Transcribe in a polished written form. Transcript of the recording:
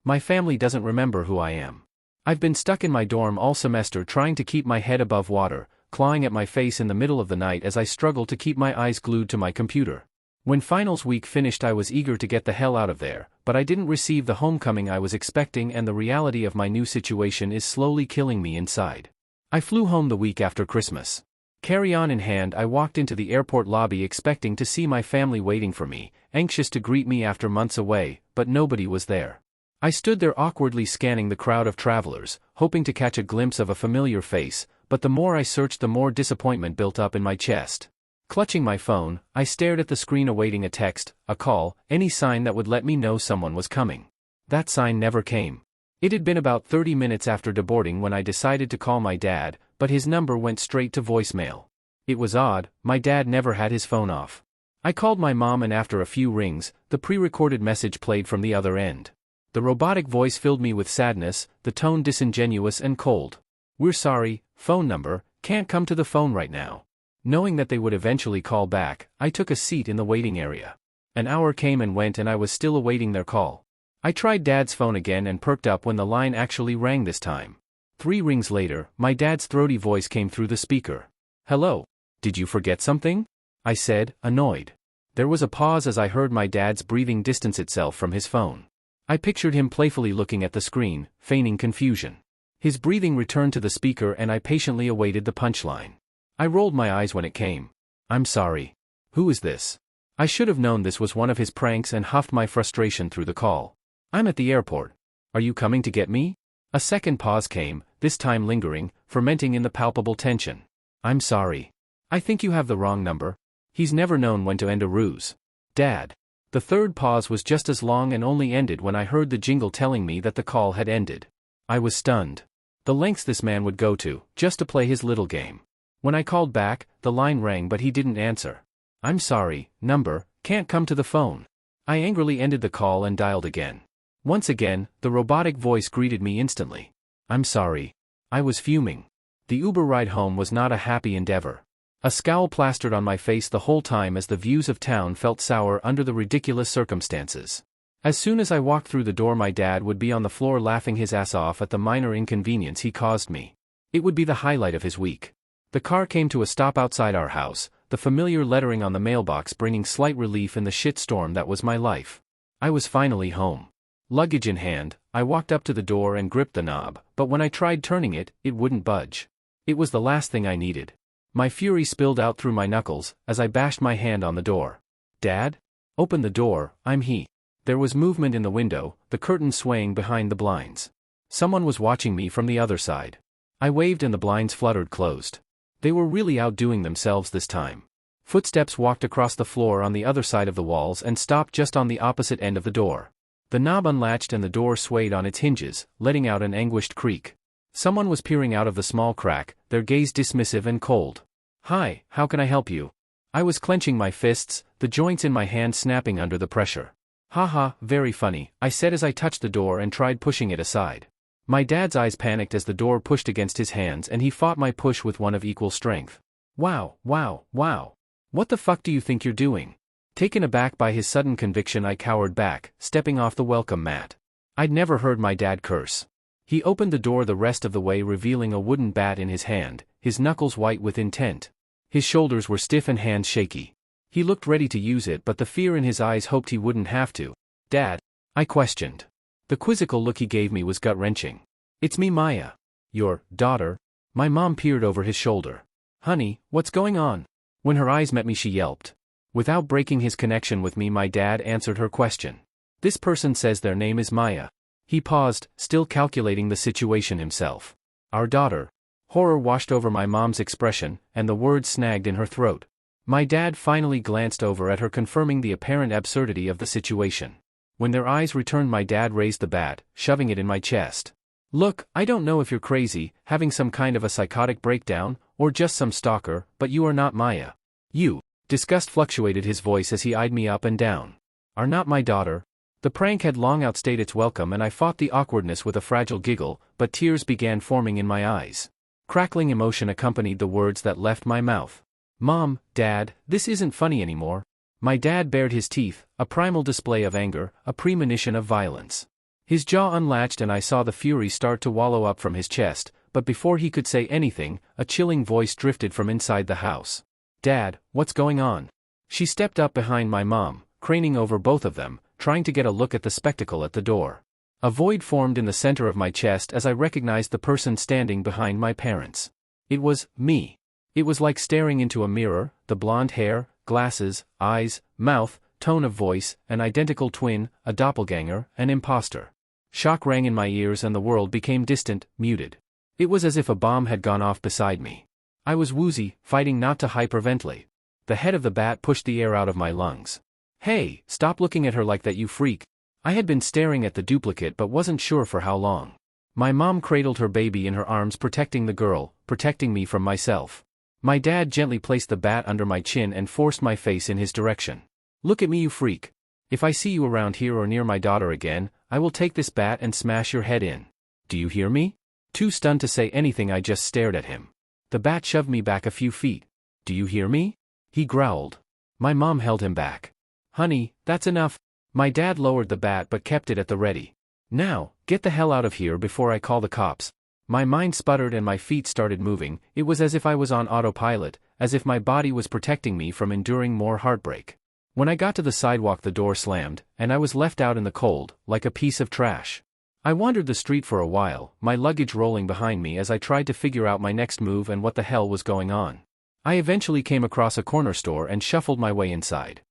My family doesn't remember who I am. I've been stuck in my dorm all semester trying to keep my head above water, clawing at my face in the middle of the night as I struggle to keep my eyes glued to my computer. When finals week finished, I was eager to get the hell out of there, but I didn't receive the homecoming I was expecting, and the reality of my new situation is slowly killing me inside. I flew home the week after Christmas. Carry-on in hand, I walked into the airport lobby expecting to see my family waiting for me, anxious to greet me after months away, but nobody was there. I stood there awkwardly scanning the crowd of travelers, hoping to catch a glimpse of a familiar face, but the more I searched, the more disappointment built up in my chest. Clutching my phone, I stared at the screen awaiting a text, a call, any sign that would let me know someone was coming. That sign never came. It had been about 30 minutes after deboarding when I decided to call my dad, but his number went straight to voicemail. It was odd, my dad never had his phone off. I called my mom, and after a few rings, the pre-recorded message played from the other end. The robotic voice filled me with sadness, the tone disingenuous and cold. "We're sorry, phone number, can't come to the phone right now." Knowing that they would eventually call back, I took a seat in the waiting area. An hour came and went and I was still awaiting their call. I tried Dad's phone again and perked up when the line actually rang this time. 3 rings later, my dad's throaty voice came through the speaker. "Hello. Did you forget something?" I said, annoyed. There was a pause as I heard my dad's breathing distance itself from his phone. I pictured him playfully looking at the screen, feigning confusion. His breathing returned to the speaker and I patiently awaited the punchline. I rolled my eyes when it came. "I'm sorry. Who is this?" I should have known this was one of his pranks and huffed my frustration through the call. "I'm at the airport. Are you coming to get me?" A second pause came, this time lingering, fermenting in the palpable tension. "I'm sorry. I think you have the wrong number." He's never known when to end a ruse. "Dad." The third pause was just as long and only ended when I heard the jingle telling me that the call had ended. I was stunned. The lengths this man would go to, just to play his little game. When I called back, the line rang but he didn't answer. "I'm sorry, number, can't come to the phone." I angrily ended the call and dialed again. Once again, the robotic voice greeted me instantly. "I'm sorry." I was fuming. The Uber ride home was not a happy endeavor. A scowl plastered on my face the whole time as the views of town felt sour under the ridiculous circumstances. As soon as I walked through the door, my dad would be on the floor laughing his ass off at the minor inconvenience he caused me. It would be the highlight of his week. The car came to a stop outside our house, the familiar lettering on the mailbox bringing slight relief in the shitstorm that was my life. I was finally home. Luggage in hand, I walked up to the door and gripped the knob, but when I tried turning it, it wouldn't budge. It was the last thing I needed. My fury spilled out through my knuckles as I bashed my hand on the door. "Dad? Open the door, I'm he." There was movement in the window, the curtains swaying behind the blinds. Someone was watching me from the other side. I waved and the blinds fluttered closed. They were really outdoing themselves this time. Footsteps walked across the floor on the other side of the walls and stopped just on the opposite end of the door. The knob unlatched and the door swayed on its hinges, letting out an anguished creak. Someone was peering out of the small crack, their gaze dismissive and cold. "Hi, how can I help you?" I was clenching my fists, the joints in my hand snapping under the pressure. "Haha, very funny," I said as I touched the door and tried pushing it aside. My dad's eyes panicked as the door pushed against his hands and he fought my push with one of equal strength. Wow. What the fuck do you think you're doing?" Taken aback by his sudden conviction, I cowered back, stepping off the welcome mat. I'd never heard my dad curse. He opened the door the rest of the way, revealing a wooden bat in his hand, his knuckles white with intent. His shoulders were stiff and hands shaky. He looked ready to use it, but the fear in his eyes hoped he wouldn't have to. "Dad?" I questioned. The quizzical look he gave me was gut-wrenching. "It's me, Maya." "Your daughter?" My mom peered over his shoulder. "Honey, what's going on?" When her eyes met me, she yelped. Without breaking his connection with me, my dad answered her question. "This person says their name is Maya." He paused, still calculating the situation himself. "Our daughter." Horror washed over my mom's expression, and the words snagged in her throat. My dad finally glanced over at her, confirming the apparent absurdity of the situation. When their eyes returned, my dad raised the bat, shoving it in my chest. "Look, I don't know if you're crazy, having some kind of a psychotic breakdown, or just some stalker, but you are not Maya. You." Disgust fluctuated his voice as he eyed me up and down. "Are not my daughter." The prank had long outstayed its welcome and I fought the awkwardness with a fragile giggle, but tears began forming in my eyes. Crackling emotion accompanied the words that left my mouth. "Mom, Dad, this isn't funny anymore." My dad bared his teeth, a primal display of anger, a premonition of violence. His jaw unlatched and I saw the fury start to wallow up from his chest, but before he could say anything, a chilling voice drifted from inside the house. "Dad, what's going on?" She stepped up behind my mom, craning over both of them, trying to get a look at the spectacle at the door. A void formed in the center of my chest as I recognized the person standing behind my parents. It was me. It was like staring into a mirror, the blonde hair, glasses, eyes, mouth, tone of voice, an identical twin, a doppelganger, an imposter. Shock rang in my ears and the world became distant, muted. It was as if a bomb had gone off beside me. I was woozy, fighting not to hyperventilate. The head of the bat pushed the air out of my lungs. "Hey, stop looking at her like that, you freak." I had been staring at the duplicate but wasn't sure for how long. My mom cradled her baby in her arms, protecting the girl, protecting me from myself. My dad gently placed the bat under my chin and forced my face in his direction. "Look at me, you freak. If I see you around here or near my daughter again, I will take this bat and smash your head in. Do you hear me?" Too stunned to say anything, I just stared at him. The bat shoved me back a few feet. "Do you hear me?" he growled. My mom held him back. "Honey, that's enough." My dad lowered the bat but kept it at the ready. "Now, get the hell out of here before I call the cops." My mind sputtered and my feet started moving. It was as if I was on autopilot, as if my body was protecting me from enduring more heartbreak. When I got to the sidewalk, the door slammed, and I was left out in the cold, like a piece of trash. I wandered the street for a while, my luggage rolling behind me as I tried to figure out my next move and what the hell was going on. I eventually came across a corner store and shuffled my way inside.